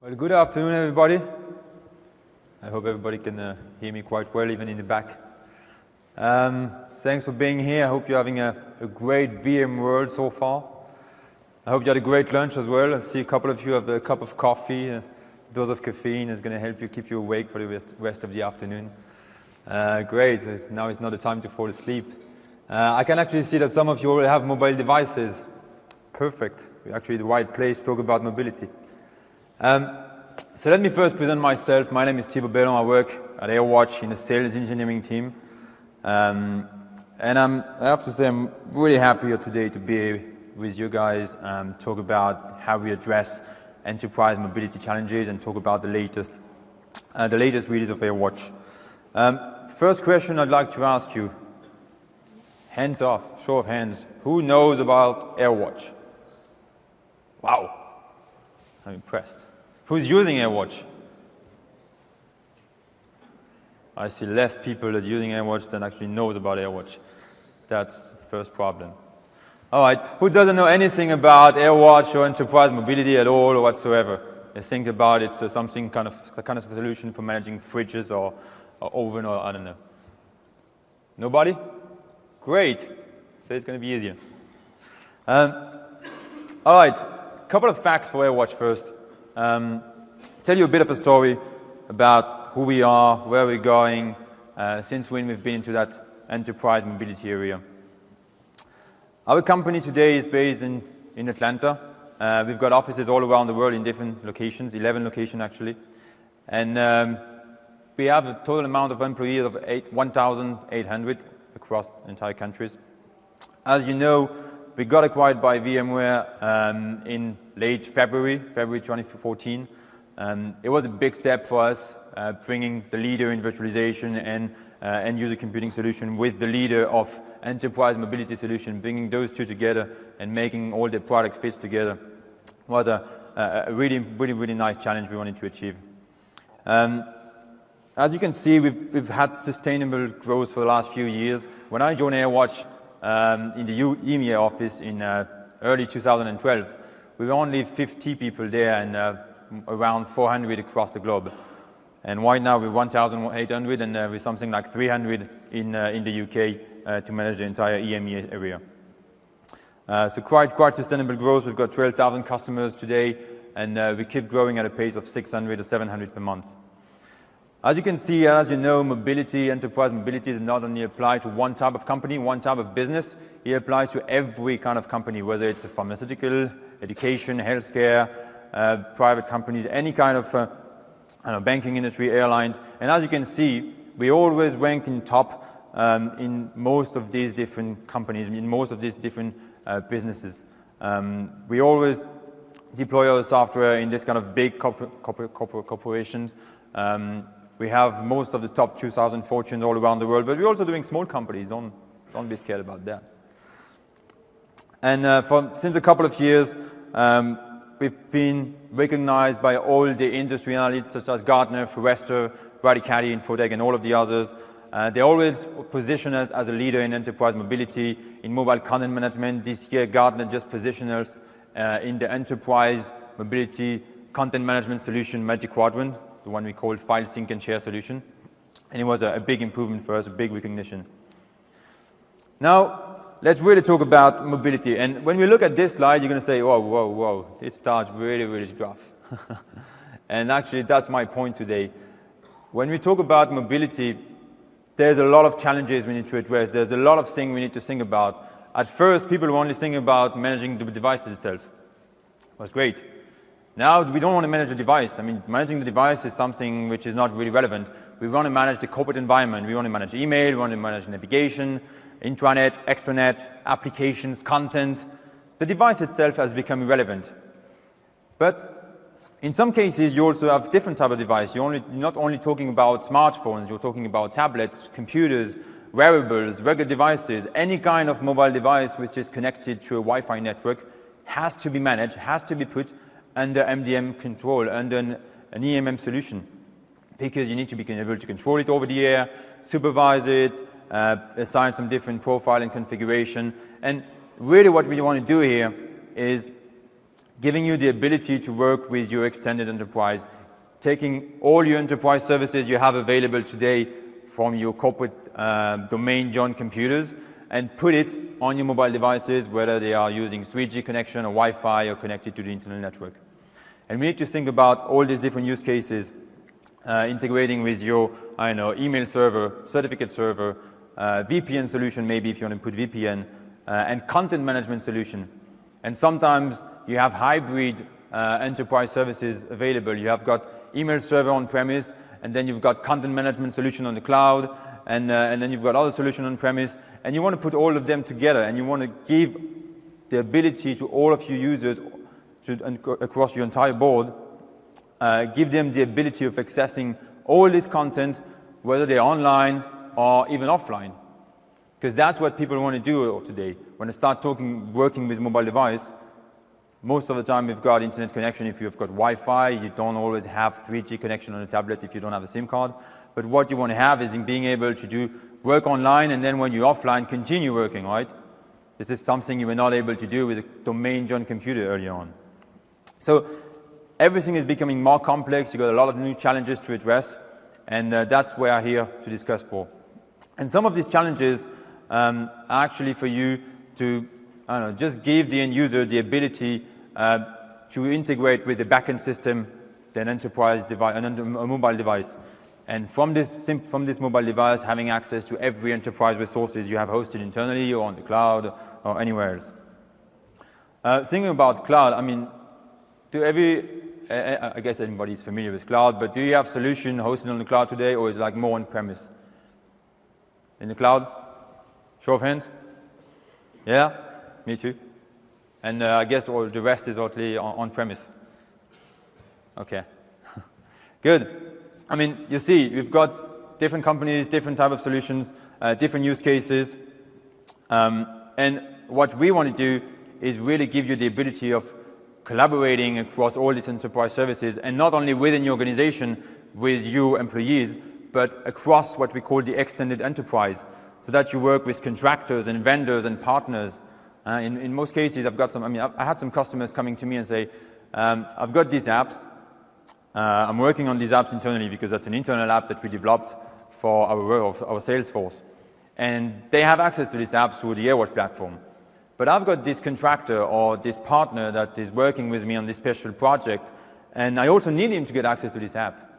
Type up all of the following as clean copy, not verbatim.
Well, good afternoon, everybody. I hope everybody can hear me quite well, even in the back. Thanks for being here. I hope you're having a great VMworld so far. I hope you had a great lunch as well. I see a couple of you have a cup of coffee. A dose of caffeine is going to help you keep you awake for the rest of the afternoon. Great. So now it's not the time to fall asleep. I can actually see that some of you already have mobile devices. Perfect. We're actually the right place to talk about mobility. So let me first present myself. My name is Thibaut Bellon. I work at AirWatch in the sales engineering team. And I have to say I'm really happy here today to be with you guys and talk about how we address enterprise mobility challenges and talk about the latest release of AirWatch. First question I'd like to ask you, hands off, show of hands, who knows about AirWatch? Wow, I'm impressed. Who's using AirWatch? I see less people that are using AirWatch than actually knows about AirWatch. That's the first problem. All right, who doesn't know anything about AirWatch or enterprise mobility at all or whatsoever? They think about it's something kind of a solution for managing fridges or oven or I don't know. Nobody? Great. So it's going to be easier. All right, a couple of facts for AirWatch first. Tell you a bit of a story about who we are, where we're going, since when we've been into that enterprise mobility area. Our company today is based in Atlanta. We've got offices all around the world in different locations, 11 locations actually. And we have a total amount of employees of 1,800 across entire countries. As you know, we got acquired by VMware in late February 2014. It was a big step for us, bringing the leader in virtualization and end-user computing solution with the leader of enterprise mobility solution, bringing those two together and making all the product fits together was a really nice challenge we wanted to achieve. As you can see, we've had sustainable growth for the last few years. When I joined AirWatch in the EMEA office in early 2012, we were only 50 people there and around 400 across the globe. And right now we're 1,800 and we're something like 300 in the UK to manage the entire EMEA area. So quite sustainable growth. We've got 12,000 customers today and we keep growing at a pace of 600 or 700 per month. As you can see, as you know, mobility, enterprise mobility does not only apply to one type of company, one type of business. It applies to every kind of company, whether it's a pharmaceutical, education, healthcare, private companies, any kind of banking industry, airlines. And as you can see, we always rank in top in most of these different companies, in most of these different businesses. We always deploy our software in this kind of big corporations. We have most of the top 2,000 fortunes all around the world, but we're also doing small companies. Don't be scared about that. And since a couple of years, we've been recognized by all the industry analysts such as Gartner, Forrester, Radicati, Infotech, and all of the others. They always position us as a leader in enterprise mobility, in mobile content management. This year, Gartner just positioned us in the enterprise mobility content management solution Magic Quadrant, the one we call file sync and share solution. And it was a big improvement for us, a big recognition. Now, let's really talk about mobility. And when we look at this slide, you're going to say, whoa, it starts really rough. And actually, that's my point today. When we talk about mobility, there's a lot of challenges we need to address. There's a lot of things we need to think about. At first, people were only thinking about managing the device itself. It was great. Now, we don't want to manage the device. I mean, managing the device is something which is not really relevant. We want to manage the corporate environment. We want to manage email. We want to manage navigation, intranet, extranet, applications, content. The device itself has become irrelevant. But in some cases, you also have different type of device. You're not only talking about smartphones. You're talking about tablets, computers, wearables, regular devices. Any kind of mobile device which is connected to a Wi-Fi network has to be managed, has to be put under MDM control, under an EMM solution, because you need to be able to control it over the air, supervise it, assign some different profile and configuration. And really what we want to do here is giving you the ability to work with your extended enterprise, taking all your enterprise services you have available today from your corporate domain joined computers and put it on your mobile devices, whether they are using 3G connection or Wi-Fi or connected to the internet network. And we need to think about all these different use cases, integrating with your, email server, certificate server, VPN solution maybe if you want to put VPN, and content management solution. And sometimes you have hybrid enterprise services available. You have got email server on-premise, and then you've got content management solution on the cloud, and then you've got other solution on-premise, and you want to put all of them together, and you want to give the ability to all of your users across your entire board, give them the ability of accessing all this content, whether they're online or even offline. Because that's what people want to do today. When they start working with mobile device, most of the time you've got internet connection. If you've got Wi-Fi, you don't always have 3G connection on a tablet if you don't have a SIM card. But what you want to have is in being able to do work online, and then when you're offline, continue working, right? This is something you were not able to do with a domain joined computer earlier on. So everything is becoming more complex. You've got a lot of new challenges to address, and that's what we're here to discuss for. And some of these challenges are actually for you to just give the end user the ability to integrate with the backend system, an enterprise device, a mobile device. And from this mobile device, having access to every enterprise resources you have hosted internally or on the cloud or anywhere else. Thinking about cloud, I guess everybody's familiar with cloud, but do you have solution hosted on the cloud today, or is it like more on-premise? In the cloud? Show of hands? Yeah? Me too. And I guess all the rest is totally on-premise. Okay. Good. You see, we've got different companies, different type of solutions, different use cases. And what we want to do is really give you the ability of collaborating across all these enterprise services, and not only within your organization with your employees, but across what we call the extended enterprise, so that you work with contractors and vendors and partners. In most cases, I've got I had some customers coming to me and say, I've got these apps. I'm working on these apps internally because that's an internal app that we developed for our sales force. And they have access to these apps through the AirWatch platform. But I've got this contractor or this partner that is working with me on this special project, and I also need him to get access to this app.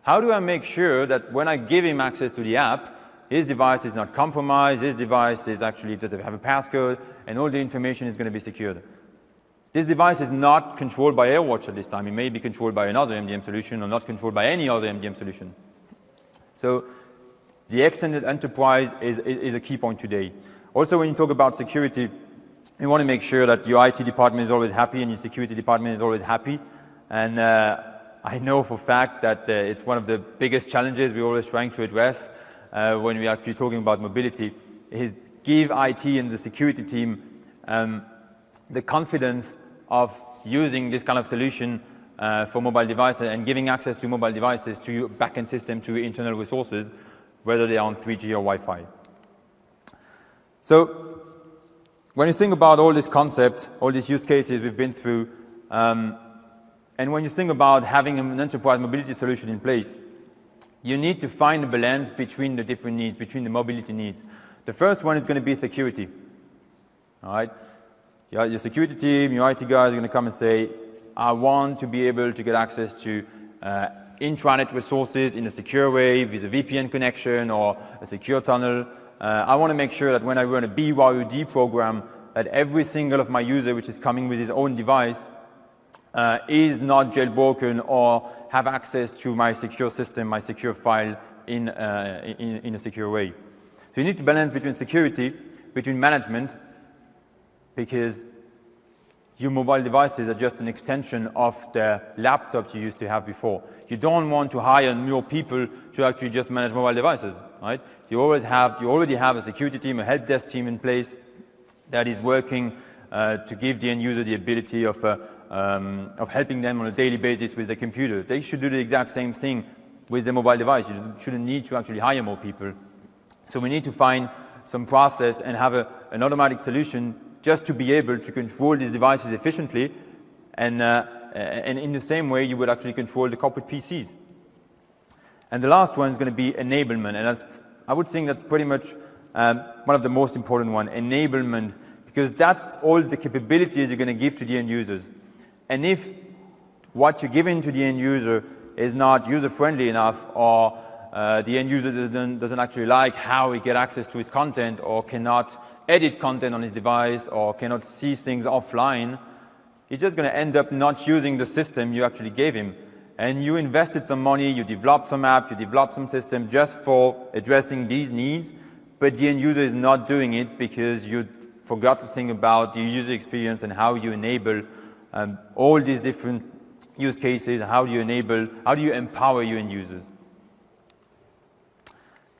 How do I make sure that when I give him access to the app, his device is not compromised, his device is actually does have a passcode, and all the information is going to be secured? This device is not controlled by AirWatch at this time. It may be controlled by another MDM solution or not controlled by any other MDM solution. So the extended enterprise is a key point today. Also, when you talk about security, you want to make sure that your IT department is always happy and your security department is always happy. And I know for a fact that it's one of the biggest challenges we're always trying to address when we're actually talking about mobility, is give IT and the security team the confidence of using this kind of solution for mobile devices and giving access to mobile devices to your backend system, to your internal resources, whether they're on 3G or Wi-Fi. So when you think about all this concept, all these use cases we've been through, and when you think about having an enterprise mobility solution in place, you need to find a balance between the different needs, between the mobility needs. The first one is going to be security. All right? Your security team, your IT guys are going to come and say, I want to be able to get access to intranet resources in a secure way with a VPN connection or a secure tunnel. I want to make sure that when I run a BYOD program, that every single of my user which is coming with his own device is not jailbroken or have access to my secure system, my secure file in a secure way. So you need to balance between security, between management, because your mobile devices are just an extension of the laptop you used to have before. You don't want to hire more people to actually just manage mobile devices, right? You already have a security team, a help desk team in place that is working to give the end user the ability of helping them on a daily basis with the computer. They should do the exact same thing with the mobile device. You shouldn't need to actually hire more people. So we need to find some process and have an automatic solution just to be able to control these devices efficiently And in the same way, you would actually control the corporate PCs. And the last one is going to be enablement, and I would think that's pretty much one of the most important one, enablement, because that's all the capabilities you're going to give to the end users. And if what you're giving to the end user is not user-friendly enough, or the end user doesn't actually like how he get access to his content, or cannot edit content on his device, or cannot see things offline, he's just going to end up not using the system you actually gave him. And you invested some money, you developed some app, you developed some system just for addressing these needs, but the end user is not doing it because you forgot to think about the user experience and how you enable all these different use cases, how do you empower your end users.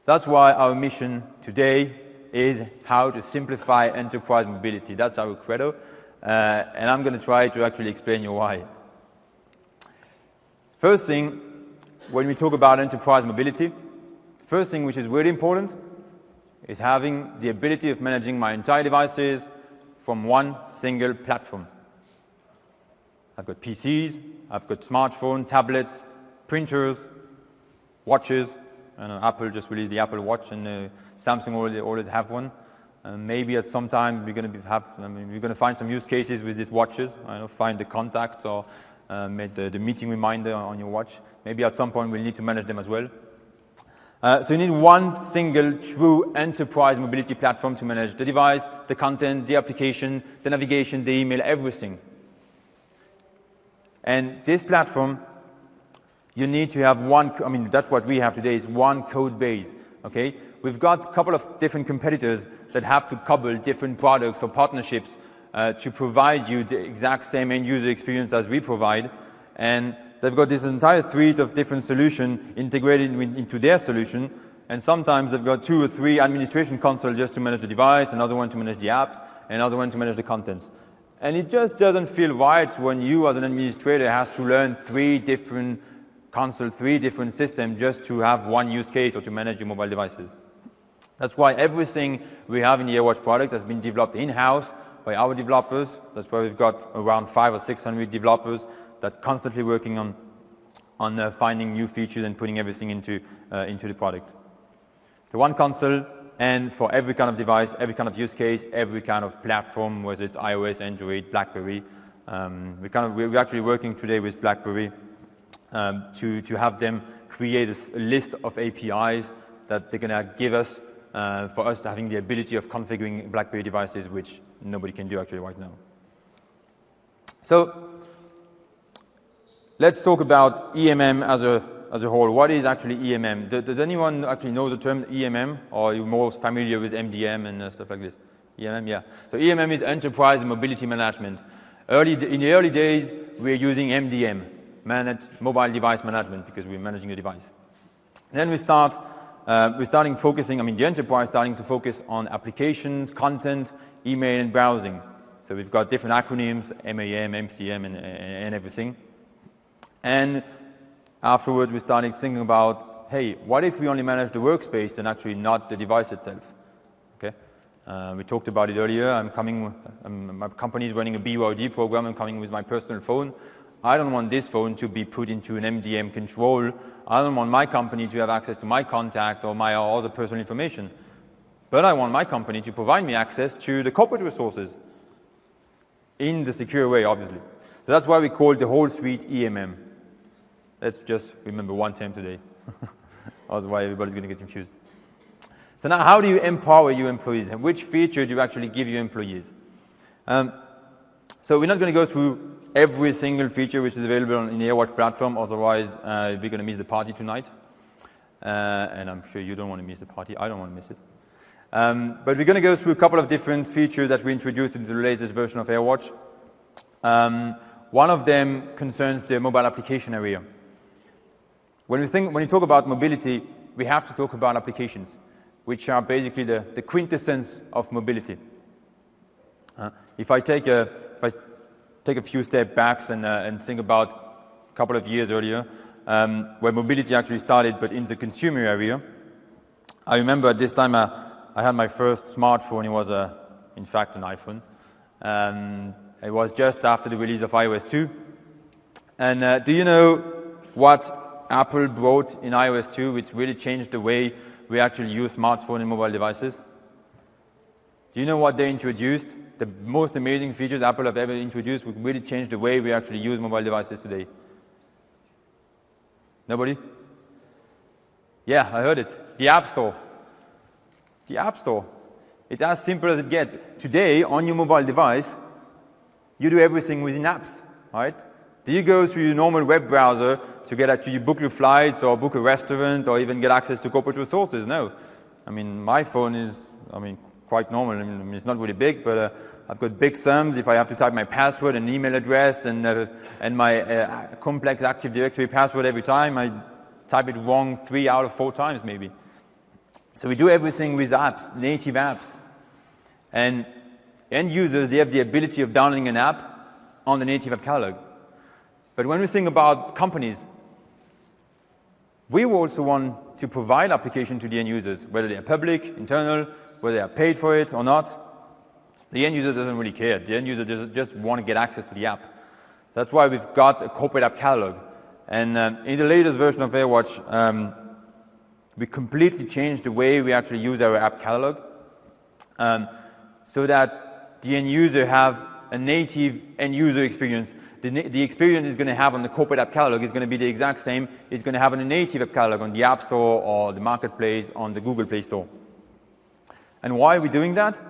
That's why our mission today is how to simplify enterprise mobility. That's our credo, and I'm going to try to actually explain you why. First thing, when we talk about enterprise mobility, first thing which is really important is having the ability of managing my entire devices from one single platform. I've got PCs, I've got smartphones, tablets, printers, watches. I know Apple just released the Apple Watch, and Samsung always have one. Maybe at some time we're going to find some use cases with these watches. I know, find the contacts or make the meeting reminder on your watch. Maybe at some point we'll need to manage them as well. So you need one single true enterprise mobility platform to manage the device, the content, the application, the navigation, the email, everything. And this platform, you need to have one, that's what we have today, is one code base, okay? We've got a couple of different competitors that have to couple different products or partnerships to provide you the exact same end user experience as we provide. And they've got this entire suite of different solutions integrated into their solution. And sometimes they've got 2 or 3 administration consoles just to manage the device, another one to manage the apps, another one to manage the contents. And it just doesn't feel right when you as an administrator has to learn 3 different consoles, 3 different systems just to have one use case or to manage your mobile devices. That's why everything we have in the AirWatch product has been developed in-house by our developers. That's why we've got around 500 or 600 developers that's constantly working on finding new features and putting everything into the product. The one console, and for every kind of device, every kind of use case, every kind of platform, whether it's iOS, Android, BlackBerry. We're actually working today with BlackBerry to have them create a list of APIs that they're going to give us for us having the ability of configuring BlackBerry devices, which nobody can do actually right now. So let's talk about EMM as a whole. What is actually EMM? Does anyone actually know the term EMM, or are you more familiar with MDM and stuff like this? EMM, yeah. So EMM is Enterprise Mobility Management. In the early days, we were using MDM, Mobile Device Management, because we're managing the device. Then we're starting focusing, the enterprise starting to focus on applications, content, email, and browsing. So we've got different acronyms, MAM, MCM, and everything. And afterwards, we started thinking about, hey, what if we only manage the workspace and actually not the device itself? Okay. We talked about it earlier. My company is running a BYOD program. I'm coming with my personal phone. I don't want this phone to be put into an MDM control. I don't want my company to have access to my contact or my other personal information. But I want my company to provide me access to the corporate resources in the secure way, obviously. So that's why we call the whole suite EMM. Let's just remember one term today. Otherwise, everybody's going to get confused. So now, how do you empower your employees? And which feature do you actually give your employees? So we're not going to go through every single feature which is available in the AirWatch platform, otherwise we're going to miss the party tonight. And I'm sure you don't want to miss the party. I don't want to miss it. But we're going to go through a couple of different features that we introduced into the latest version of AirWatch. One of them concerns the mobile application area. When you talk about mobility, we have to talk about applications, which are basically the quintessence of mobility. If I take a few steps back and think about a couple of years earlier, where mobility actually started, but in the consumer area, I remember at this time I had my first smartphone. It was, in fact, an iPhone. It was just after the release of iOS 2. And do you know what Apple brought in iOS 2, which really changed the way we actually use smartphone and mobile devices? Do you know what they introduced? The most amazing features Apple have ever introduced would really change the way we actually use mobile devices today. Nobody? Yeah, I heard it. The App Store. The App Store. It's as simple as it gets. Today, on your mobile device, you do everything within apps, right? Do you go through your normal web browser to get actually book your flights or book a restaurant or even get access to corporate resources? No. I mean, my phone is, quite normal. I mean, it's not really big, but I've got big sums. If I have to type my password and email address and my complex Active Directory password every time, I type it wrong 3 out of 4 times maybe. So we do everything with apps, native apps. And end users, they have the ability of downloading an app on the native app catalog. But when we think about companies, we also want to provide application to the end users, whether they are public, internal, whether they are paid for it or not. The end user doesn't really care. The end user just want to get access to the app. That's why we've got a corporate app catalog. And in the latest version of AirWatch, we completely changed the way we actually use our app catalog so that the end user have a native end user experience. The experience is going to have on the corporate app catalog is going to be the exact same. It's going to have on the native app catalog on the App Store or the Marketplace on the Google Play Store. And why are we doing that?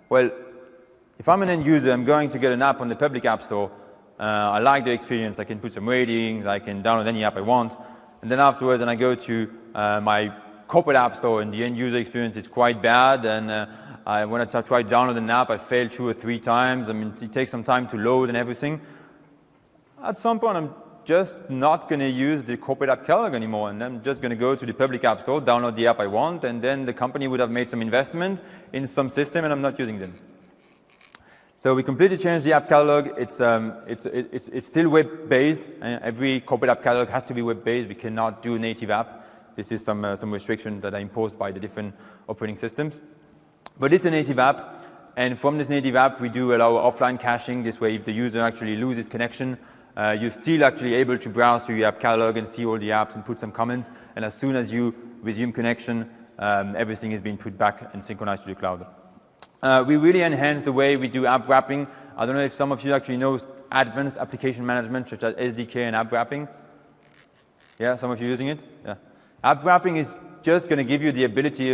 Well, if I'm an end user, I'm going to get an app on the public App Store. I like the experience. I can put some ratings. I can download any app I want. And then afterwards, then I go to my corporate App Store, and the end user experience is quite bad. And when I try to download an app, I fail 2 or 3 times. I mean, it takes some time to load and everything. At some point, I'm just not going to use the corporate app catalog anymore, and I'm just going to go to the public App Store, download the app I want, and then the company would have made some investment in some system, and I'm not using them. So we completely changed the app catalog. It's still web-based. Every corporate app catalog has to be web-based. We cannot do a native app. This is some restrictions that are imposed by the different operating systems. But it's a native app, and from this native app, we do allow offline caching. This way, if the user actually loses connection, you're still actually able to browse through your app catalog and see all the apps and put some comments. And as soon as you resume connection, everything is being put back and synchronized to the cloud. We really enhance the way we do app wrapping. I don't know if some of you actually know advanced application management, such as SDK and app wrapping. Yeah, some of you using it? Yeah. App wrapping is just going to give you the ability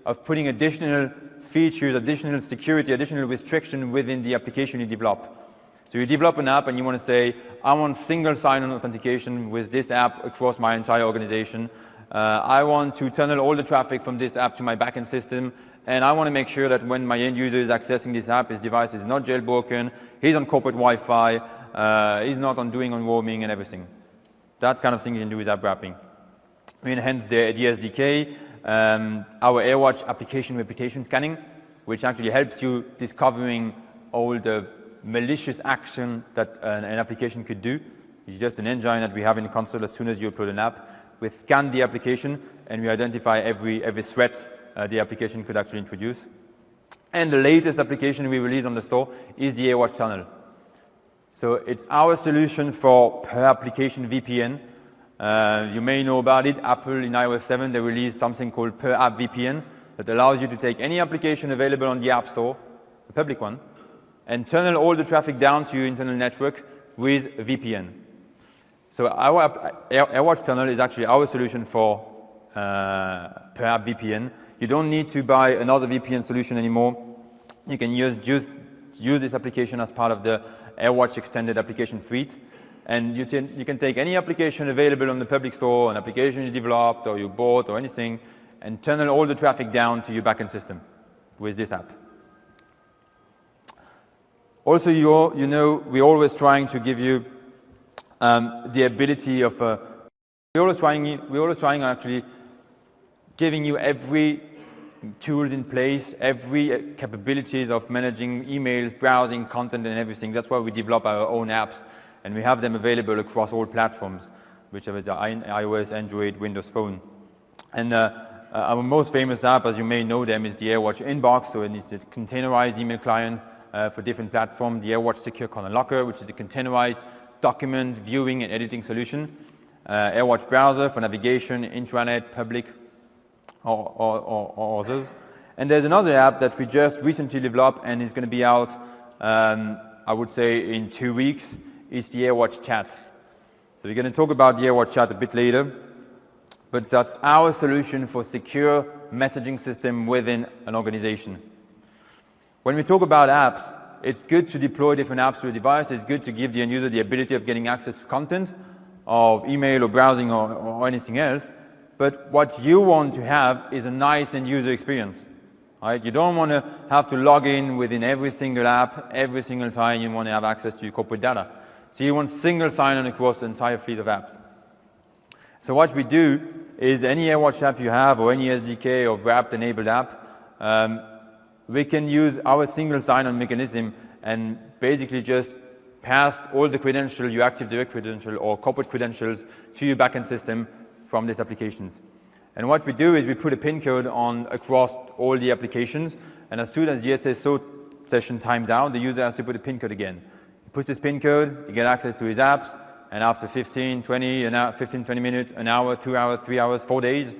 of putting additional features, additional security, additional restriction within the application you develop. So you develop an app and you want to say, I want single sign-on authentication with this app across my entire organization. I want to tunnel all the traffic from this app to my backend system, and I want to make sure that when my end user is accessing this app, his device is not jailbroken, he's on corporate Wi-Fi, he's not on roaming and everything. That kind of thing you can do with app wrapping. We enhance the SDK, our AirWatch application reputation scanning, which actually helps you discovering all the malicious action that an application could do. It's just an engine that we have in the console. As soon as you upload an app, we scan the application and we identify every threat the application could actually introduce. And the latest application we released on the store is the AirWatch Tunnel. So it's our solution for per application VPN. You may know about it. Apple in iOS 7, they released something called per app VPN that allows you to take any application available on the App Store, the public one, and tunnel all the traffic down to your internal network with a VPN. So our AirWatch Tunnel is actually our solution for per app VPN. You don't need to buy another VPN solution anymore. You can just use this application as part of the AirWatch Extended Application Suite. And you can take any application available on the public store, an application you developed or you bought or anything, and tunnel all the traffic down to your backend system with this app. Also, you know, we're always trying to give you the ability of, we're always trying actually giving you every tools in place, every capabilities of managing emails, browsing, content, and everything. That's why we develop our own apps, and we have them available across all platforms, whichever is iOS, Android, Windows Phone. And our most famous app, as you may know them, is the AirWatch Inbox. So it's a containerized email client for different platforms, the AirWatch Secure Corner Locker, which is a containerized document viewing and editing solution, AirWatch Browser for navigation, intranet, public, or others. And there's another app that we just recently developed and is going to be out, I would say, in 2 weeks. It's the AirWatch Chat. So we're going to talk about the AirWatch Chat a bit later, but that's our solution for secure messaging system within an organization. When we talk about apps, it's good to deploy different apps to a device. It's good to give the end user the ability of getting access to content, or email or browsing or anything else. But what you want to have is a nice end user experience. Right? You don't want to have to log in within every single app, every single time you want to have access to your corporate data. So you want single sign-on across the entire fleet of apps. So what we do is any AirWatch app you have or any SDK or wrapped-enabled app, we can use our single sign-on mechanism and basically just pass all the credentials, your Active Directory credential or corporate credentials to your backend system from these applications. And what we do is we put a PIN code on across all the applications, and as soon as the SSO session times out, the user has to put a PIN code again. He puts his PIN code, he gets access to his apps, and after 15, 20 minutes, an hour, 2 hours, 3 hours, 4 days,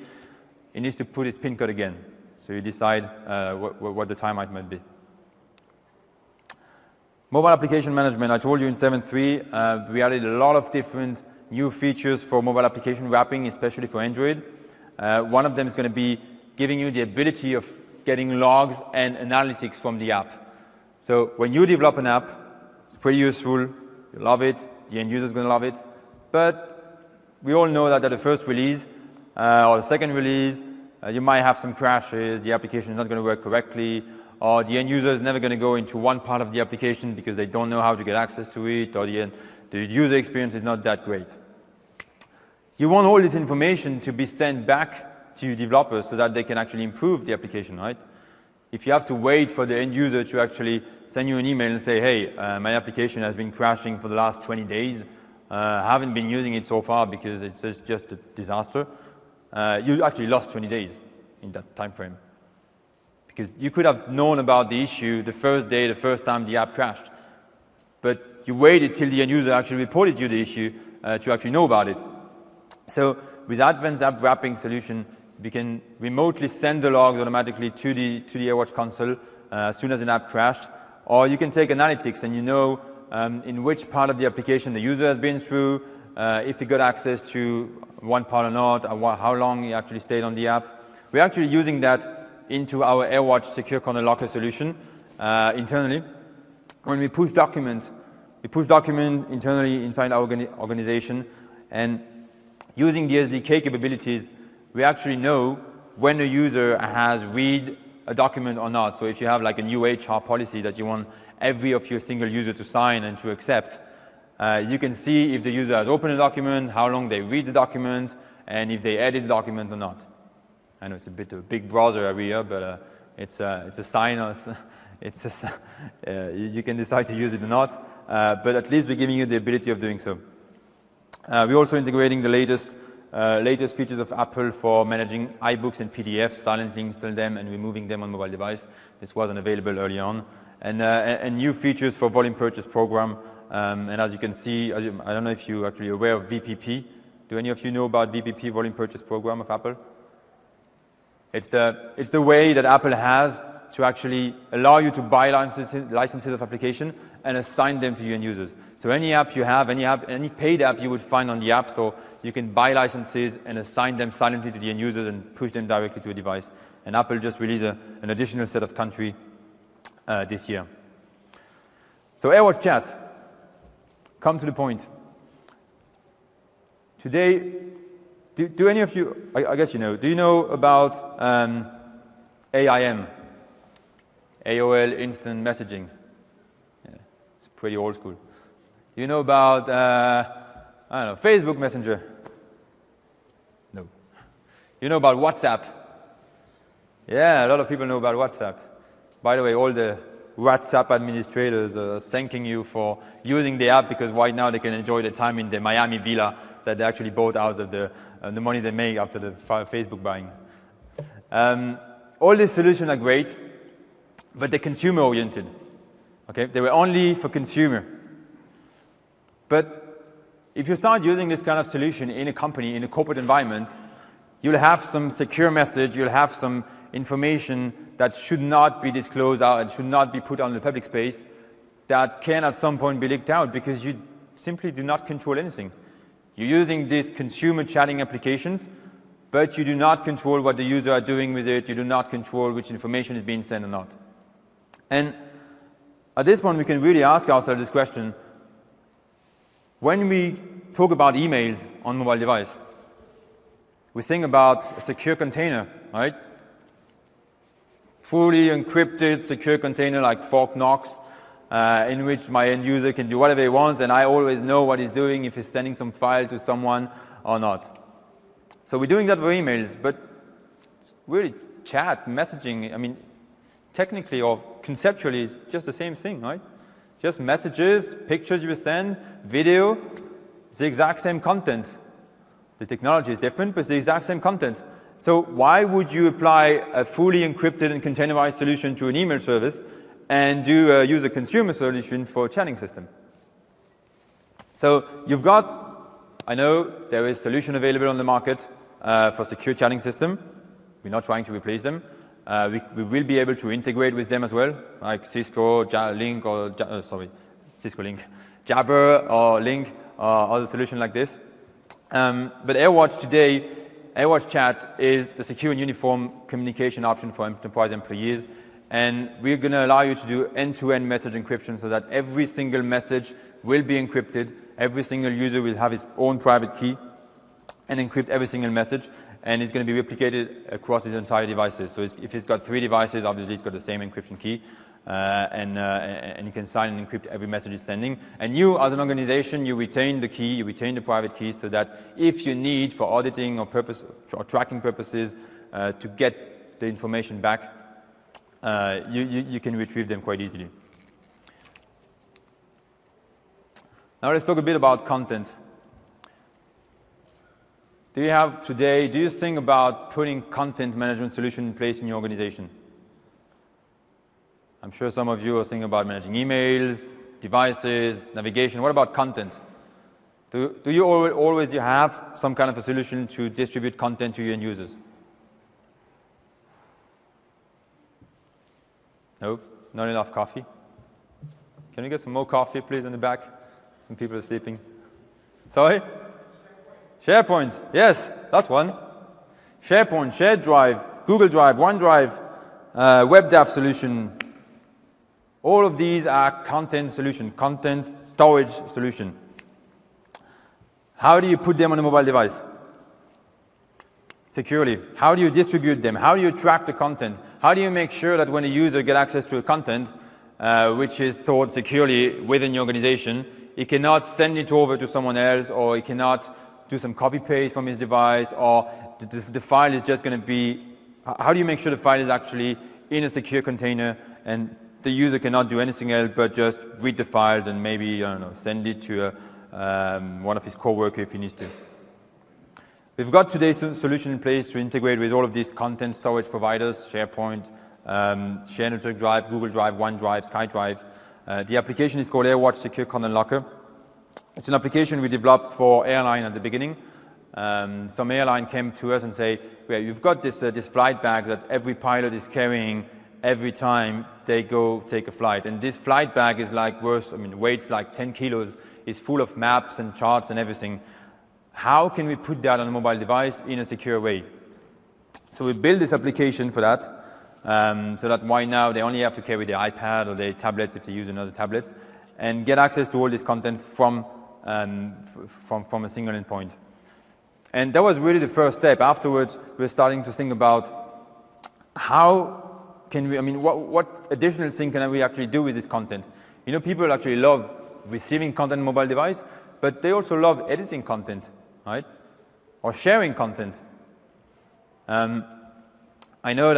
he needs to put his PIN code again. So you decide what the time might be. Mobile application management, I told you in 7.3, we added a lot of different new features for mobile application wrapping, especially for Android. One of them is going to be giving you the ability of getting logs and analytics from the app. So when you develop an app, it's pretty useful, you love it, the end user is going to love it, but we all know that at the first release or the second release, you might have some crashes, the application is not going to work correctly, or the end user is never going to go into one part of the application because they don't know how to get access to it, or the user experience is not that great. You want all this information to be sent back to your developers so that they can actually improve the application, right? If you have to wait for the end user to actually send you an email and say, hey, my application has been crashing for the last 20 days, I haven't been using it so far because it's just a disaster, you actually lost 20 days in that time frame. Because you could have known about the issue the first day, the first time the app crashed. But you waited till the end user actually reported you the issue to actually know about it. So with advanced app wrapping solution, we can remotely send the logs automatically to the AirWatch console as soon as an app crashed. Or you can take analytics and you know in which part of the application the user has been through, if he got access to one part or not, or how long he actually stayed on the app. We're actually using that into our AirWatch Secure Corner Locker solution internally. When we push document internally inside our organization, and using the SDK capabilities, we actually know when a user has read a document or not. So if you have like a new HR policy that you want every of your single user to sign and to accept, you can see if the user has opened a document, how long they read the document, and if they edit the document or not. I know it's a bit of a big browser area, but it's a sign. You can decide to use it or not, but at least we're giving you the ability of doing so. We're also integrating the latest features of Apple for managing iBooks and PDFs, silently install them and removing them on mobile device. This wasn't available early on. And new features for volume purchase program. And as you can see, I don't know if you're actually aware of VPP. Do any of you know about VPP, volume purchase program of Apple? It's the way that Apple has to actually allow you to buy licenses of application and assign them to your end users. So any app you have, any paid app you would find on the App Store, you can buy licenses and assign them silently to the end users and push them directly to a device. And Apple just released an additional set of country this year. So AirWatch Chat, come to the point. Today, do any of you, I guess you know, do you know about AIM? AOL Instant Messaging. Yeah, it's pretty old school. You know about, I don't know, Facebook Messenger? No. You know about WhatsApp? Yeah, a lot of people know about WhatsApp. By the way, all the WhatsApp administrators are thanking you for using the app because right now they can enjoy the time in the Miami villa that they actually bought out of the money they make after the Facebook buying. All these solutions are great, but they're consumer-oriented. Okay? They were only for consumer. But if you start using this kind of solution in a company, in a corporate environment, you'll have some secure message, you'll have some information that should not be disclosed out and should not be put on the public space that can at some point be leaked out because you simply do not control anything. You're using these consumer chatting applications, but you do not control what the user are doing with it. You do not control which information is being sent or not. And at this point, we can really ask ourselves this question. When we talk about emails on mobile device, we think about a secure container, right? Fully encrypted secure container like Fort Knox, in which my end user can do whatever he wants, and I always know what he's doing, if he's sending some file to someone or not. So we're doing that for emails, but really chat, messaging, I mean, technically or conceptually, it's just the same thing, right? Just messages, pictures you send, video, it's the exact same content. The technology is different, but it's the exact same content. So why would you apply a fully encrypted and containerized solution to an email service and use a consumer solution for a chatting system? So you've got, I know there is a solution available on the market for secure chatting system. We're not trying to replace them. We will be able to integrate with them as well, like Cisco, Link, or Cisco Link, Jabber or Link, or other solution like this. But AirWatch today, AirWatch Chat is the secure and uniform communication option for enterprise employees. And we're going to allow you to do end-to-end message encryption so that every single message will be encrypted. Every single user will have his own private key and encrypt every single message. And it's going to be replicated across his entire devices. So if he's got 3 devices, obviously he's got the same encryption key. And you can sign and encrypt every message he's sending. And you, as an organization, you retain the key, you retain the private key, so that if you need for auditing or tracking purposes to get the information back, you can retrieve them quite easily. Now let's talk a bit about content. Do you think about putting content management solution in place in your organization? I'm sure some of you are thinking about managing emails, devices, navigation. What about content? Do you always have some kind of a solution to distribute content to your end users? No? Not enough coffee? Can we get some more coffee, please, in the back? Some people are sleeping. Sorry? SharePoint. Yes, that's one. SharePoint, Shared Drive, Google Drive, OneDrive, WebDAV solution. All of these are content solution, content storage solution. How do you put them on a mobile device? Securely. How do you distribute them? How do you track the content? How do you make sure that when a user gets access to a content which is stored securely within your organization, he cannot send it over to someone else, or he cannot do some copy-paste from his device, or the file is just going to be... How do you make sure the file is actually in a secure container and the user cannot do anything else but just read the files and maybe, I don't know, send it to one of his coworkers if he needs to? We've got today's solution in place to integrate with all of these content storage providers, SharePoint, Shared Network Drive, Google Drive, OneDrive, SkyDrive. The application is called AirWatch Secure Content Locker. It's an application we developed for airline at the beginning. Some airline came to us and say, well, you've got this flight bag that every pilot is carrying every time they go take a flight. And this flight bag is like weighs like 10 kilos, is full of maps and charts and everything. How can we put that on a mobile device in a secure way? So we built this application for that, so that right now they only have to carry their iPad or their tablets if they use another tablets, and get access to all this content from a single endpoint. And that was really the first step. Afterwards, we're starting to think about how can we, what additional thing can we actually do with this content? You know, people actually love receiving content on mobile device, but they also love editing content, right? Or sharing content. I know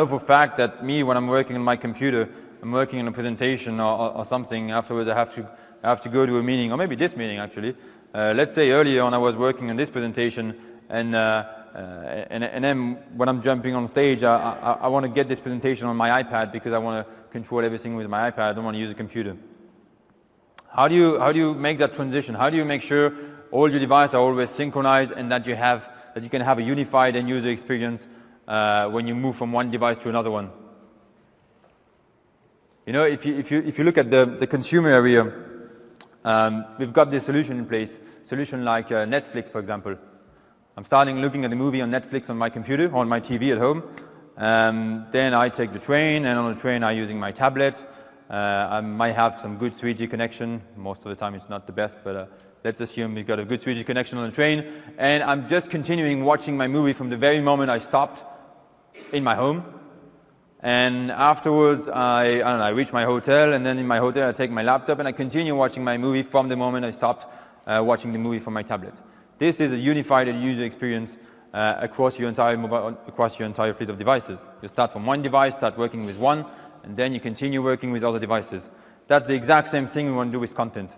for a fact that when I'm working on my computer, I'm working on a presentation or something, afterwards I have to go to a meeting, or maybe this meeting actually. Let's say earlier on I was working on this presentation and and then when I'm jumping on stage, I want to get this presentation on my iPad because I want to control everything with my iPad. I don't want to use a computer. How do you make that transition? How do you make sure all your devices are always synchronized and that you can have a unified end user experience when you move from one device to another one? You know, if you look at the consumer area, we've got this solution in place. Solution like Netflix, for example. I'm starting looking at a movie on Netflix on my computer, on my TV at home. Then I take the train, and on the train I'm using my tablet. I might have some good 3G connection. Most of the time it's not the best, but let's assume we've got a good 3G connection on the train. And I'm just continuing watching my movie from the very moment I stopped in my home. And afterwards, I reach my hotel, and then in my hotel I take my laptop and I continue watching my movie from the moment I stopped watching the movie from my tablet. This is a unified user experience across your entire fleet of devices. You start from one device, start working with one, and then you continue working with other devices. That's the exact same thing we want to do with content.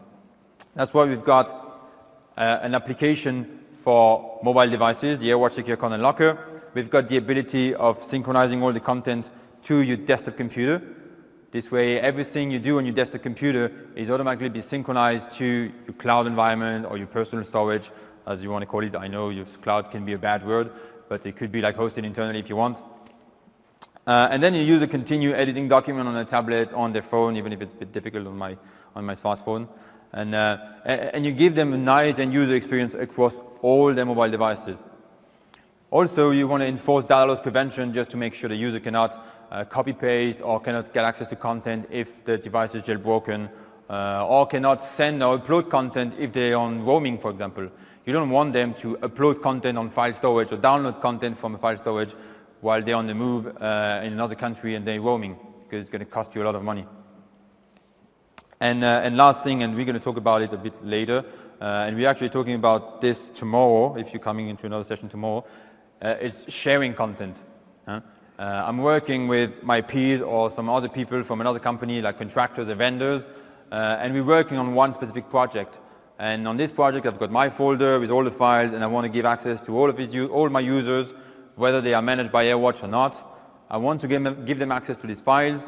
That's why we've got an application for mobile devices, the AirWatch Secure Content Locker. We've got the ability of synchronizing all the content to your desktop computer. This way, everything you do on your desktop computer is automatically be synchronized to your cloud environment or your personal storage, as you want to call it. I know your cloud can be a bad word, but it could be like hosted internally if you want. And then your user continue editing document on a tablet, on their phone, even if it's a bit difficult on my smartphone. And you give them a nice end user experience across all their mobile devices. Also, you want to enforce data loss prevention just to make sure the user cannot copy-paste or cannot get access to content if the device is jailbroken, or cannot send or upload content if they're on roaming, for example. You don't want them to upload content on file storage or download content from a file storage while they're on the move in another country and they're roaming, because it's going to cost you a lot of money. And last thing, and we're going to talk about it a bit later, and we're actually talking about this tomorrow, if you're coming into another session tomorrow, is sharing content. I'm working with my peers or some other people from another company, like contractors or vendors, and we're working on one specific project. And on this project, I've got my folder with all the files, and I want to give access to all my users, whether they are managed by AirWatch or not. I want to give them access to these files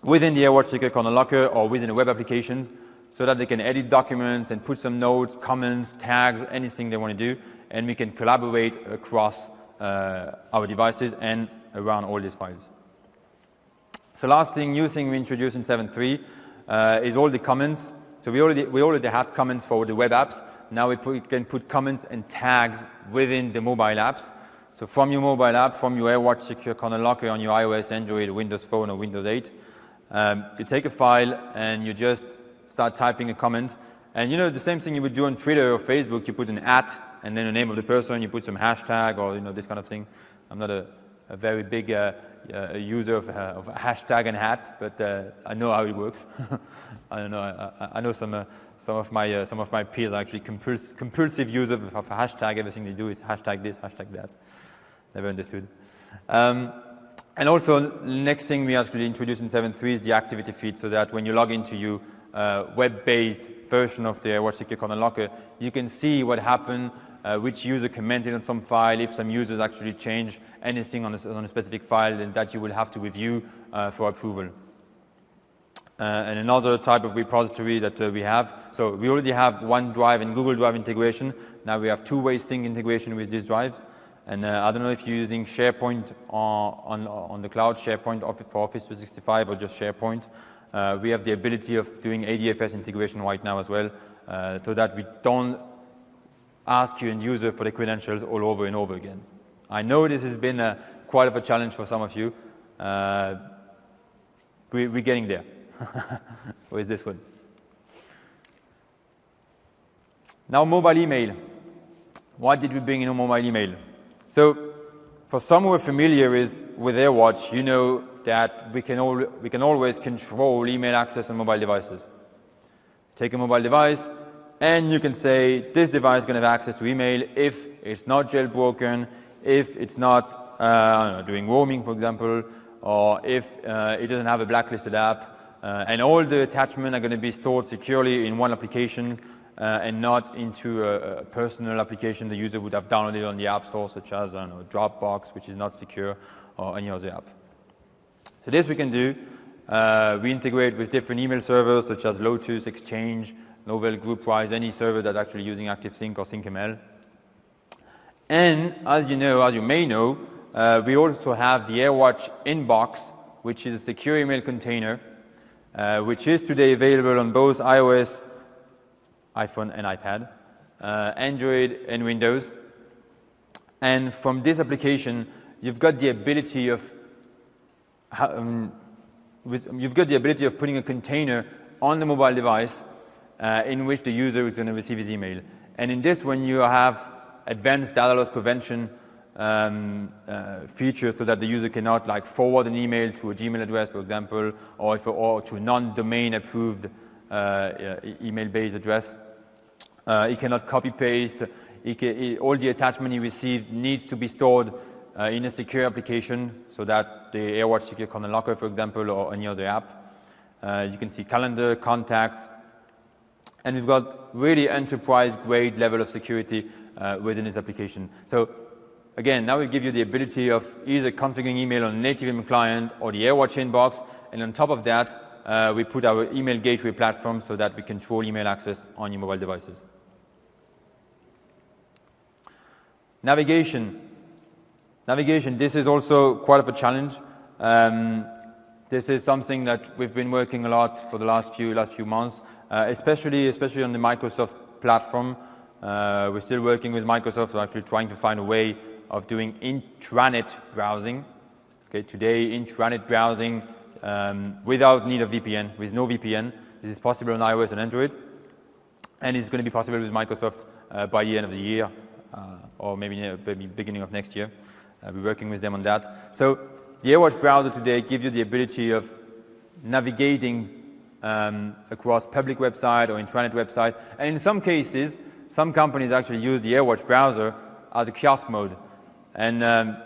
within the AirWatch Secure Content Locker or within a web application, so that they can edit documents and put some notes, comments, tags, anything they want to do, and we can collaborate across our devices and around all these files. So last thing, new thing we introduced in 7.3 is all the comments. So we already had comments for the web apps. Now we can put comments and tags within the mobile apps. So from your mobile app, from your AirWatch Secure Content Locker on your iOS, Android, Windows Phone, or Windows 8, you take a file and you just start typing a comment. And you know, the same thing you would do on Twitter or Facebook, you put an @ and then the name of the person, you put some hashtag or this kind of thing. I'm not a very big user of hashtag and hat, but I know how it works. I don't know. I know some of my peers are actually compulsive users of hashtag. Everything they do is hashtag this, hashtag that. Never understood. And also, next thing we actually introduced in 7.3 is the activity feed, so that when you log into your web-based version of the AirWatch Secure Content Locker, you can see what happened, which user commented on some file, if some users actually change anything on a specific file, then that you will have to review for approval. And another type of repository that we have, so we already have OneDrive and Google Drive integration. Now we have two-way sync integration with these drives. And I don't know if you're using SharePoint on the cloud, SharePoint for Office 365 or just SharePoint. We have the ability of doing ADFS integration right now as well, so that we don't ask your end user for the credentials all over and over again. I know this has been quite of a challenge for some of you. We're getting there. Where is this one? Now mobile email. What did we bring in mobile email? So for some who are familiar with AirWatch, you know that we can always control email access on mobile devices. Take a mobile device, and you can say this device is going to have access to email if it's not jailbroken, if it's not doing roaming, for example, or if it doesn't have a blacklisted app, and all the attachments are going to be stored securely in one application, and not into a personal application the user would have downloaded on the App Store, such as, I don't know, Dropbox, which is not secure, or any other app. So this we can do. We integrate with different email servers, such as Lotus, Exchange, Novell, GroupWise, any server that's actually using ActiveSync or SyncML. And as you may know, we also have the AirWatch Inbox, which is a secure email container, which is today available on both iOS, iPhone and iPad, Android and Windows. And from this application, you've got the ability of putting a container on the mobile device in which the user is going to receive his email. And in this one, you have advanced data loss prevention features so that the user cannot like forward an email to a Gmail address, for example, or to a non-domain approved email-based address. He cannot copy-paste. All the attachment he received needs to be stored in a secure application so that the AirWatch Secure Content Locker, for example, or any other app. You can see calendar, contact, and we've got really enterprise-grade level of security within this application. So again, now we give you the ability of either configuring email on a native email client or the AirWatch Inbox, and on top of that, we put our email gateway platform so that we control email access on your mobile devices. Navigation, this is also quite of a challenge. This is something that we've been working a lot for the last few months, especially on the Microsoft platform. We're still working with Microsoft, actually trying to find a way of doing intranet browsing. Okay, today, intranet browsing without need of VPN, with no VPN. This is possible on iOS and Android, and it's going to be possible with Microsoft by the end of the year, or maybe beginning of next year. We're working with them on that. So the AirWatch browser today gives you the ability of navigating across public website or intranet website, and in some cases, some companies actually use the AirWatch browser as a kiosk mode. And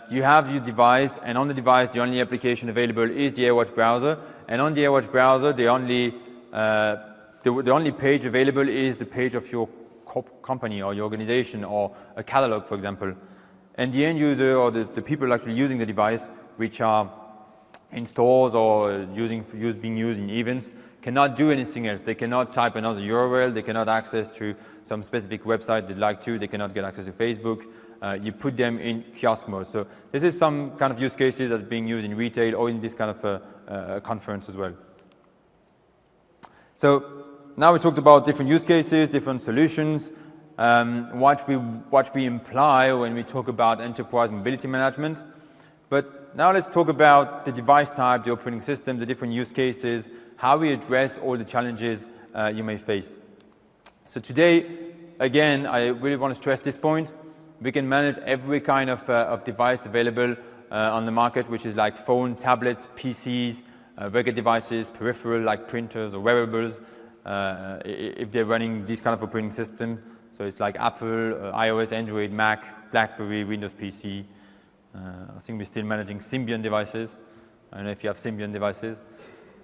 you have your device, and on the device, the only application available is the AirWatch browser. And on the AirWatch browser, the only page available is the page of your company or your organization or a catalog, for example. And the end user or the people actually using the device, which are in stores or being used in events, cannot do anything else. They cannot type another URL. They cannot access to some specific website they'd like to. They cannot get access to Facebook. You put them in kiosk mode. So this is some kind of use cases that's being used in retail or in this kind of conference as well. So now we talked about different use cases, different solutions, what we imply when we talk about enterprise mobility management. But now let's talk about the device type, the operating system, the different use cases, how we address all the challenges you may face. So today, again, I really want to stress this point. We can manage every kind of device available on the market, which is like phone, tablets, PCs, rugged devices, peripheral like printers or wearables, if they're running this kind of operating system. So it's like Apple, iOS, Android, Mac, BlackBerry, Windows PC. I think we're still managing Symbian devices. I don't know if you have Symbian devices.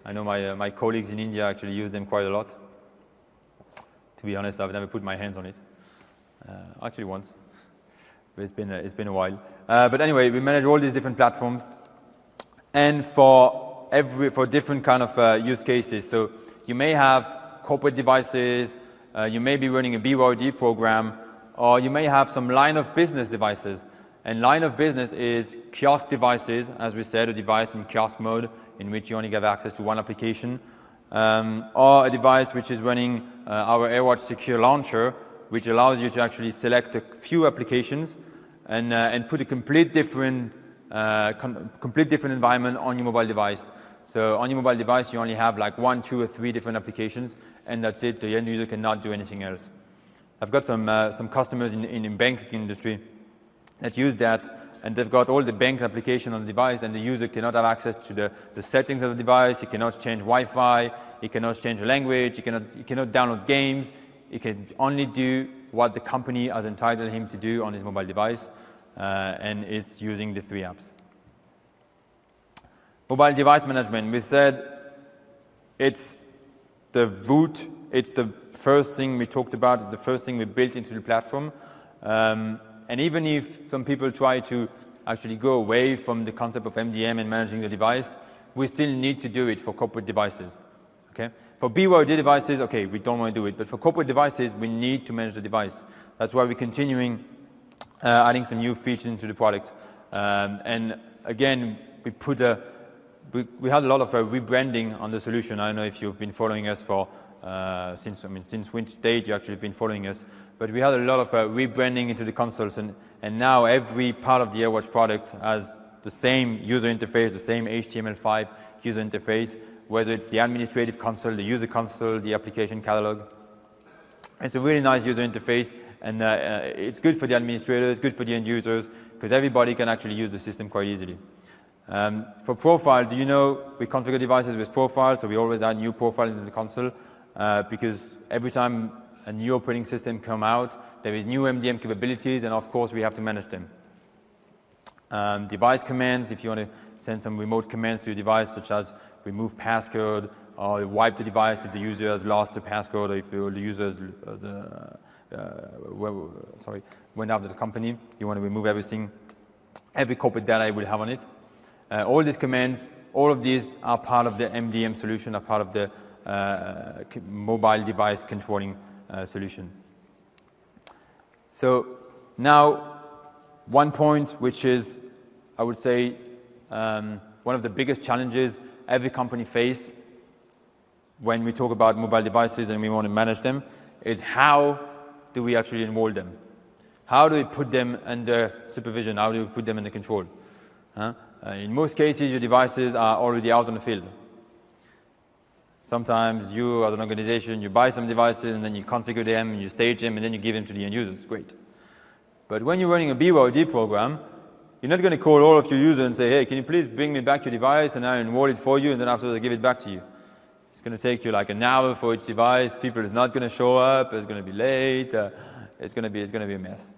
I know my colleagues in India actually use them quite a lot. To be honest, I've never put my hands on it. Actually once. But it's been a while. But anyway, we manage all these different platforms, and for different kind of use cases. So you may have corporate devices, you may be running a BYOD program, or you may have some line of business devices. And line of business is kiosk devices, as we said, a device in kiosk mode in which you only have access to one application, or a device which is running our AirWatch Secure Launcher, which allows you to actually select a few applications and put a complete different environment on your mobile device. So on your mobile device, you only have like 1, 2, or 3 different applications, and that's it. The end user cannot do anything else. I've got some customers in the banking industry that use that, and they've got all the bank application on the device, and the user cannot have access to the settings of the device. He cannot change Wi-Fi. He cannot change the language. He cannot download games. He can only do what the company has entitled him to do on his mobile device, and is using the 3 apps. Mobile device management, we said it's the root It's the first thing we talked about. It's the first thing we built into the platform. And even if some people try to actually go away from the concept of MDM and managing the device, we still need to do it for corporate devices. Okay? For BYOD devices, okay, we don't want to do it. But for corporate devices, we need to manage the device. That's why we're continuing adding some new features into the product. And again, we had a lot of rebranding on the solution. I don't know if you've been following us for since which date you actually have been following us. But we had a lot of rebranding into the consoles, and now every part of the AirWatch product has the same user interface, the same HTML5 user interface, whether it's the administrative console, the user console, the application catalog. It's a really nice user interface, and it's good for the administrators, good for the end users, because everybody can actually use the system quite easily. For profiles, we configure devices with profiles, so we always add new profiles into the console, because every time a new operating system comes out, there is new MDM capabilities, and of course we have to manage them. Device commands, if you want to send some remote commands to your device, such as remove passcode, or wipe the device if the user has lost the passcode, or if the user went out of the company, you want to remove everything, every corporate data you will have on it. All these commands, all of these are part of the MDM solution, are part of the mobile device controlling solution. So now, one point which is, I would say, one of the biggest challenges every company face when we talk about mobile devices and we want to manage them is how do we actually enroll them? How do we put them under supervision? How do we put them under control? In most cases, your devices are already out on the field. Sometimes you, as an organization, you buy some devices and then you configure them, and you stage them, and then you give them to the end users. Great. But when you're running a BYOD program, you're not going to call all of your users and say, hey, can you please bring me back your device, and I enroll it for you, and then afterwards I give it back to you. It's going to take you like an hour for each device. People is not going to show up. It's going to be late. It's going to be a mess.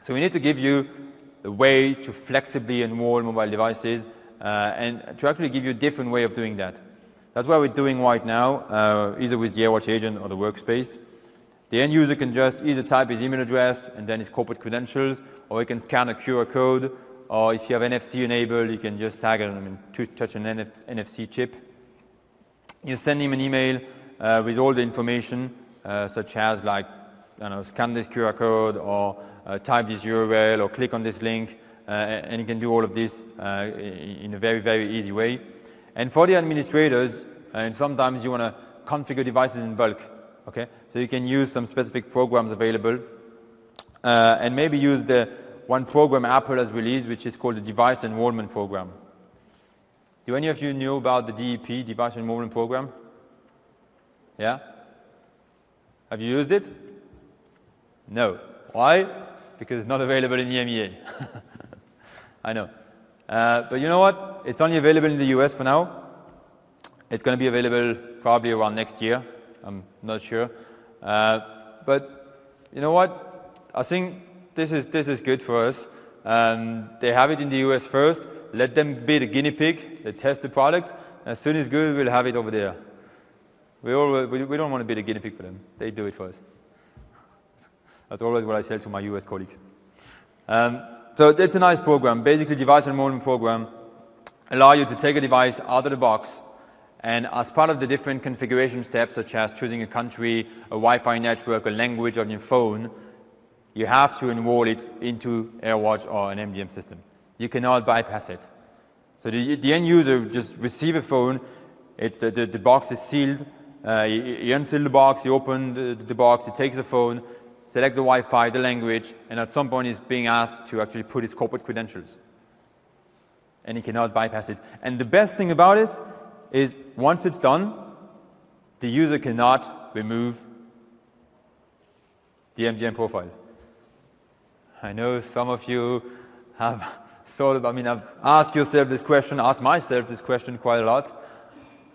So we need to give you a way to flexibly enroll mobile devices and to actually give you a different way of doing that. That's what we're doing right now, either with the AirWatch agent or the workspace. The end user can just either type his email address and then his corporate credentials, or he can scan a QR code, or if you have NFC enabled, you can just tag it, touch an NFC chip. You send him an email with all the information, such as like, scan this QR code, or type this URL, or click on this link, and you can do all of this in a very, very easy way. And for the administrators, and sometimes you want to configure devices in bulk, okay? So you can use some specific programs available, and maybe use the one program Apple has released, which is called the Device Enrollment Program. Do any of you know about the DEP, Device Enrollment Program? Yeah? Have you used it? No. Why? Because it's not available in EMEA. I know. But you know what? It's only available in the US for now. It's going to be available probably around next year. I'm not sure. But you know what? I think this is good for us. They have it in the US first. Let them be the guinea pig. They test the product. As soon as good, we'll have it over there. We don't want to be the guinea pig for them. They do it for us. That's always what I say to my US colleagues. So it's a nice program. Basically, device enrollment program allow you to take a device out of the box, and as part of the different configuration steps, such as choosing a country, a Wi-Fi network, a language on your phone, you have to enroll it into AirWatch or an MDM system. You cannot bypass it. So the end user just receive a phone. It's the box is sealed. He unseal the box. He open the box. He takes the phone, select the Wi-Fi, the language, and at some point he's being asked to actually put his corporate credentials. And he cannot bypass it. And the best thing about it is once it's done, the user cannot remove the MDM profile. I know some of you have I've asked yourself this question, asked myself this question quite a lot.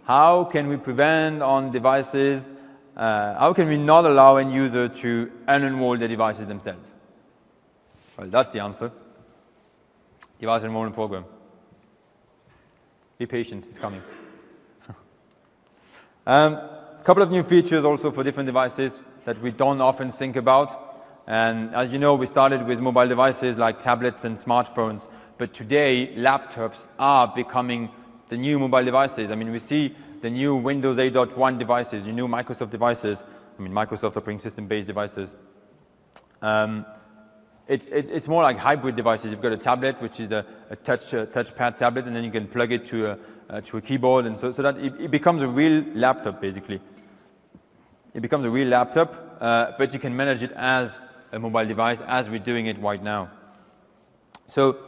How can we prevent on devices, how can we not allow end user to unenroll the devices themselves? Well, that's the answer. Device enrollment program. Be patient, it's coming. couple of new features also for different devices that we don't often think about. And as you know, we started with mobile devices like tablets and smartphones, but today laptops are becoming the new mobile devices. I mean, we see the new Windows 8.1 devices, the new Microsoft devices, I mean, Microsoft operating system-based devices. It's more like hybrid devices. You've got a tablet, which is a touchpad tablet, and then you can plug it to a keyboard, and so that it becomes a real laptop, basically. It becomes a real laptop, but you can manage it as a mobile device, as we're doing it right now. So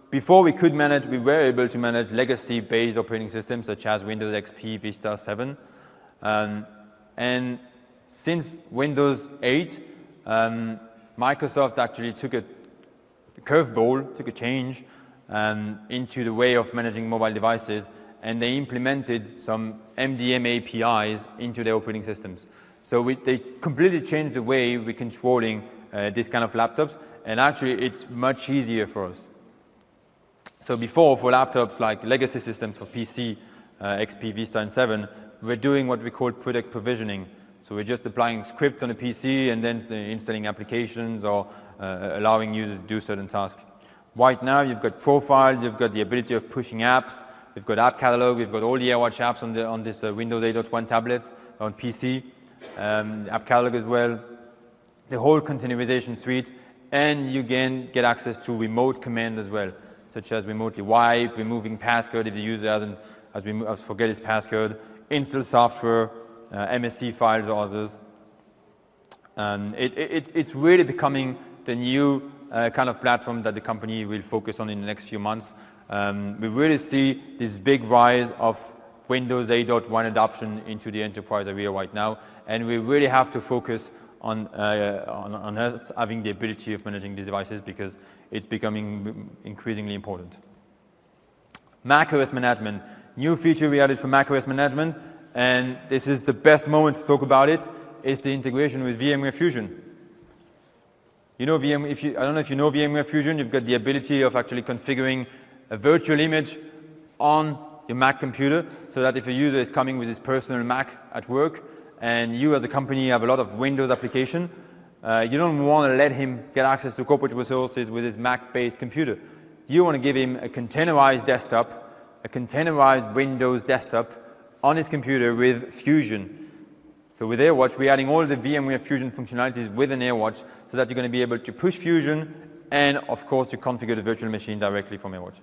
before we were able to manage legacy-based operating systems such as Windows XP, Vista 7. And since Windows 8, Microsoft actually took a curveball, took a change into the way of managing mobile devices, and they implemented some MDM APIs into their operating systems. So they completely changed the way we're controlling this kind of laptops, and actually it's much easier for us. So before, for laptops like legacy systems for PC, XP, Vista, and 7, we're doing what we call product provisioning. So we're just applying script on a PC and then installing applications or allowing users to do certain tasks. Right now, you've got profiles, you've got the ability of pushing apps, we've got app catalog, we've got all the AirWatch apps on this Windows 8.1 tablets, on PC, app catalog as well, the whole containerization suite, and you can get access to remote command as well, such as remotely wipe, removing passcode if the user has forget his passcode, install software, MSC files or others. It's really becoming the new kind of platform that the company will focus on in the next few months. We really see this big rise of Windows 8.1 adoption into the enterprise area right now, and we really have to focus on us having the ability of managing these devices because it's becoming increasingly important. macOS management. New feature we added for macOS management, and this is the best moment to talk about it, is the integration with VMware Fusion. You know, I don't know if you know VMware Fusion, you've got the ability of actually configuring a virtual image on your Mac computer so that if a user is coming with his personal Mac at work and you as a company have a lot of Windows application, you don't want to let him get access to corporate resources with his Mac-based computer. You want to give him a containerized desktop, a containerized Windows desktop on his computer with Fusion. So with AirWatch, we're adding all the VMware Fusion functionalities within AirWatch so that you're going to be able to push Fusion and, of course, to configure the virtual machine directly from AirWatch.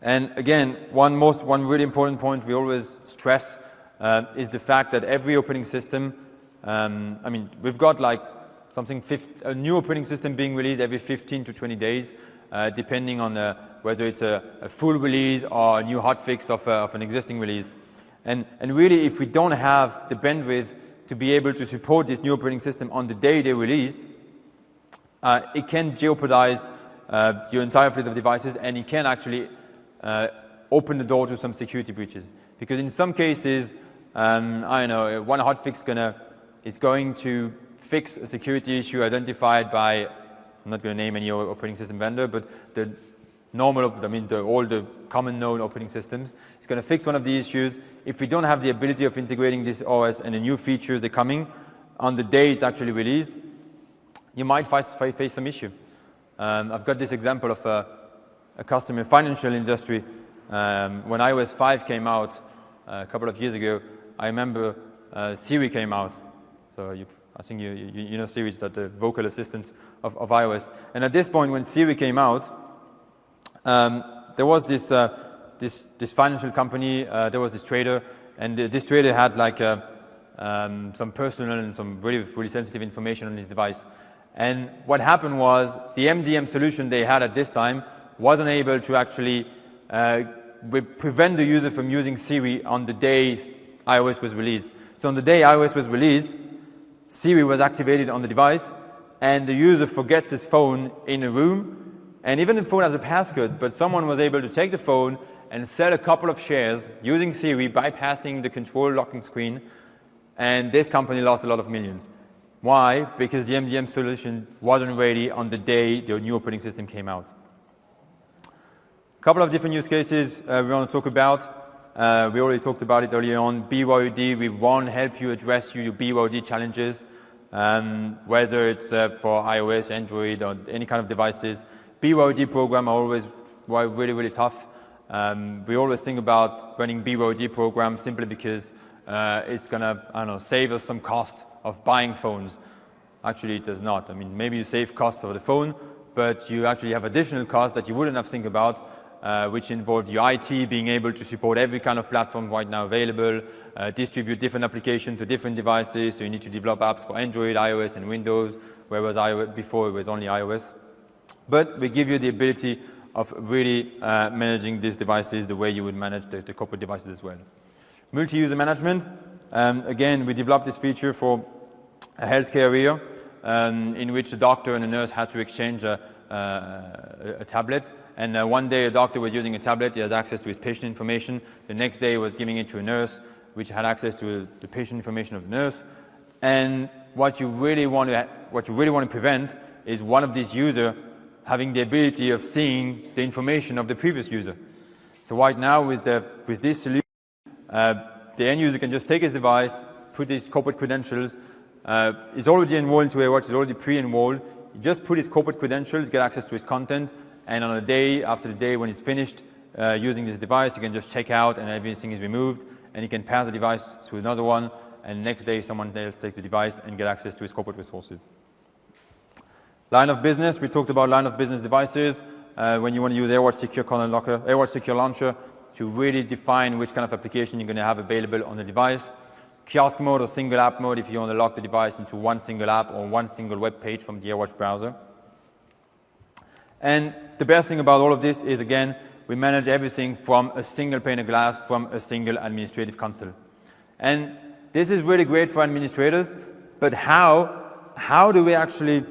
And again, one really important point we always stress is the fact that every operating system, we've got like a new operating system being released every 15 to 20 days, depending on whether it's a full release or a new hotfix of an existing release. And really, if we don't have the bandwidth to be able to support this new operating system on the day they're released, it can jeopardize your entire fleet of devices, and it can actually open the door to some security breaches. Because in some cases, one hotfix is going to fix a security issue identified by, I'm not going to name any operating system vendor, but the normal, all the common known operating systems. It's going to fix one of the issues. If we don't have the ability of integrating this OS and the new features that are coming on the day it's actually released, you might face some issue. I've got this example of a customer in the financial industry. When iOS 5 came out a couple of years ago, I remember Siri came out. So I think you know Siri is the vocal assistant of iOS. And at this point, when Siri came out, there was this financial company, there was this trader, and this trader had like some personal and some really sensitive information on his device. And what happened was the MDM solution they had at this time wasn't able to actually prevent the user from using Siri on the day iOS was released. So on the day iOS was released, Siri was activated on the device, and the user forgets his phone in a room, and even the phone has a passcode, but someone was able to take the phone and sell a couple of shares using Siri, bypassing the control locking screen, and this company lost a lot of millions. Why? Because the MDM solution wasn't ready on the day the new operating system came out. A couple of different use cases we want to talk about. We already talked about it earlier on. BYOD, we want to help you address your BYOD challenges, whether it's for iOS, Android, or any kind of devices. BYOD program are always really, really tough. We always think about running BYOD program simply because it's going to, save us some cost of buying phones. Actually, it does not. I mean, maybe you save cost of the phone, but you actually have additional costs that you wouldn't have think about, which involve your IT being able to support every kind of platform right now available, distribute different applications to different devices, so you need to develop apps for Android, iOS, and Windows, whereas before it was only iOS. But we give you the ability of really managing these devices the way you would manage the corporate devices as well. Multi-user management. Again, we developed this feature for a healthcare area in which the doctor and the nurse had to exchange a tablet. And one day a doctor was using a tablet, he had access to his patient information. The next day he was giving it to a nurse, which had access to the patient information of the nurse. And what you really want to prevent is one of these users having the ability of seeing the information of the previous user. So right now with this solution, the end user can just take his device, put his corporate credentials, is already enrolled into AirWatch, is already pre-enrolled, just put his corporate credentials, get access to his content, and on a day, after the day when he's finished using this device, he can just check out and everything is removed, and he can pass the device to another one, and the next day someone else takes the device and get access to his corporate resources. Line of business, we talked about line of business devices, when you want to use AirWatch Secure Content Locker, AirWatch Secure Launcher, to really define which kind of application you're going to have available on the device. Kiosk mode or single app mode if you want to lock the device into one single app or one single web page from the AirWatch browser. And the best thing about all of this is, again, we manage everything from a single pane of glass, from a single administrative console. And this is really great for administrators, but how do we actually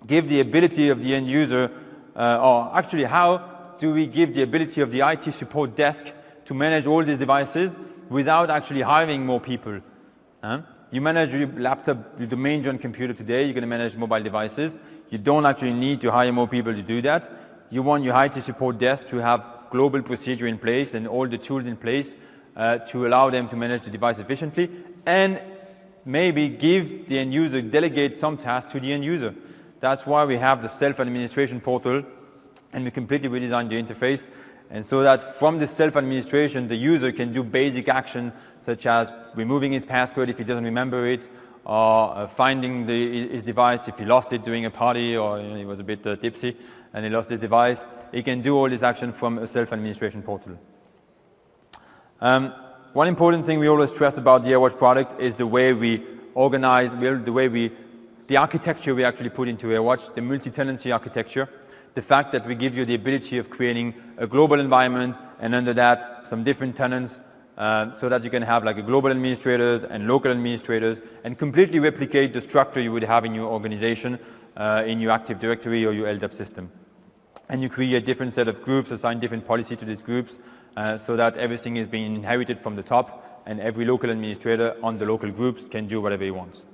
give the ability of the end user, or actually how do we give the ability of the IT support desk to manage all these devices without actually hiring more people? You manage your laptop, your domain joined computer today, you're going to manage mobile devices. You don't actually need to hire more people to do that. You want your IT support desk to have global procedure in place and all the tools in place to allow them to manage the device efficiently, and maybe give the end user, delegate some tasks to the end user. That's why we have the self-administration portal, and we completely redesigned the interface. And so that from the self-administration, the user can do basic action such as removing his passcode if he doesn't remember it, or finding his device if he lost it during a party, or he was a bit tipsy and he lost his device. He can do all this action from a self-administration portal. One important thing we always stress about the AirWatch product is the way we organize, the architecture we actually put into AirWatch, the multi-tenancy architecture. The fact that we give you the ability of creating a global environment and under that some different tenants so that you can have like a global administrators and local administrators and completely replicate the structure you would have in your organization, in your Active Directory or your LDAP system. And you create a different set of groups, assign different policy to these groups so that everything is being inherited from the top and every local administrator on the local groups can do whatever he wants.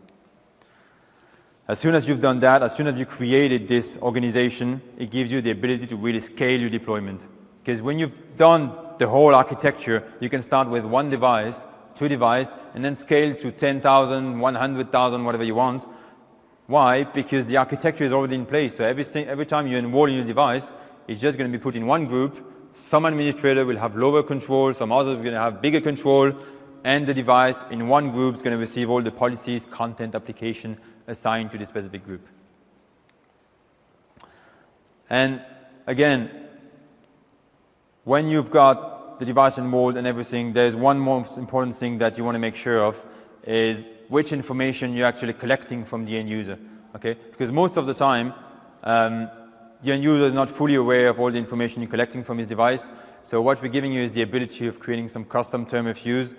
As soon as you've done that, as soon as you created this organization, it gives you the ability to really scale your deployment. Because when you've done the whole architecture, you can start with one device, two devices, and then scale to 10,000, 100,000, whatever you want. Why? Because the architecture is already in place. So every time you enroll in your device, it's just going to be put in one group. Some administrator will have lower control, some others are going to have bigger control, and the device in one group is going to receive all the policies, content, application assigned to the specific group. And again, when you've got the device enrolled and everything, there's one most important thing that you want to make sure of is which information you're actually collecting from the end user. Okay? Because most of the time, the end user is not fully aware of all the information you're collecting from his device. So what we're giving you is the ability of creating some custom term of use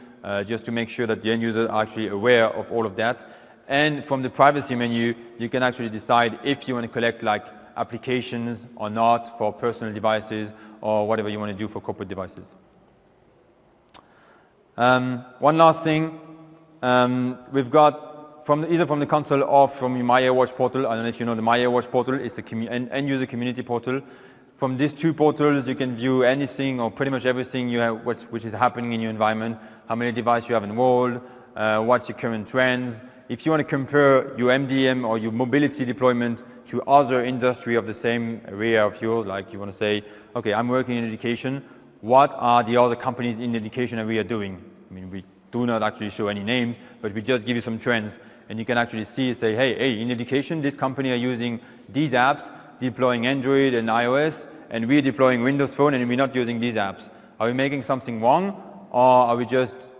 just to make sure that the end user are actually aware of all of that. And from the privacy menu, you can actually decide if you want to collect like applications or not for personal devices or whatever you want to do for corporate devices. One last thing, we've got either from the console or from the My AirWatch portal. I don't know if you know the My AirWatch portal. It's the end user community portal. From these two portals, you can view anything or pretty much everything you have, which is happening in your environment, how many devices you have enrolled, what's your current trends. If you want to compare your MDM or your mobility deployment to other industry of the same area of yours, like you want to say, okay, I'm working in education, what are the other companies in the education area doing? I mean, we do not actually show any names, but we just give you some trends, and you can actually see, say, hey, in education, this company are using these apps, deploying Android and iOS, and we're deploying Windows Phone, and we're not using these apps. Are we making something wrong, or are we just,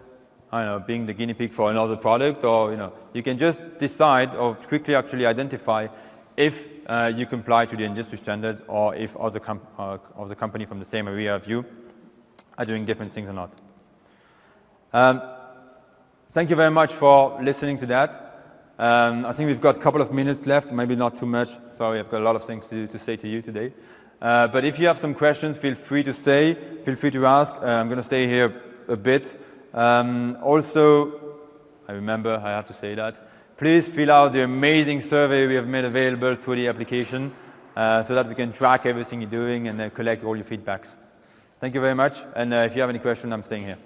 I don't know, being the guinea pig for another product? Or, you know, you can just decide or quickly actually identify if you comply to the industry standards, or if other company from the same area of you are doing different things or not. Thank you very much for listening to that. I think we've got a couple of minutes left, maybe not too much. Sorry, I've got a lot of things to say to you today. But if you have some questions, feel free to ask. I'm going to stay here a bit. Also, I remember I have to say that. Please fill out the amazing survey we have made available through the application so that we can track everything you're doing and collect all your feedbacks. Thank you very much. And if you have any questions, I'm staying here.